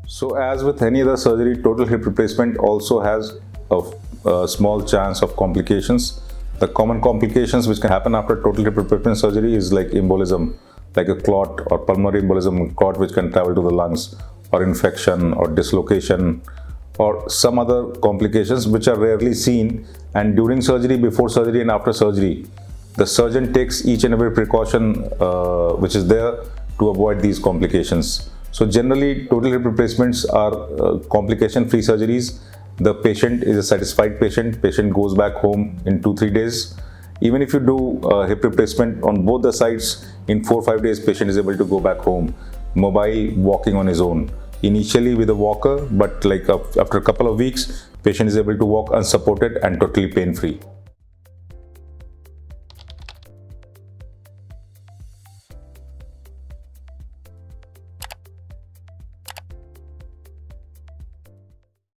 So as with any other surgery, total hip replacement also has a small chance of complications. The common complications which can happen after total hip replacement surgery is like embolism, like a clot or pulmonary embolism, clot which can travel to the lungs, or infection or dislocation, or some other complications which are rarely seen. And during surgery, before surgery and after surgery, the surgeon takes each and every precaution which is there to avoid these complications. So generally, total hip replacements are complication-free surgeries. The patient is a satisfied patient. Patient goes back home in 2-3 days. Even if you do hip replacement on both the sides, in 4-5 days, patient is able to go back home, mobile, walking on his own. Initially with a walker, but like after a couple of weeks, patient is able to walk unsupported and totally pain-free.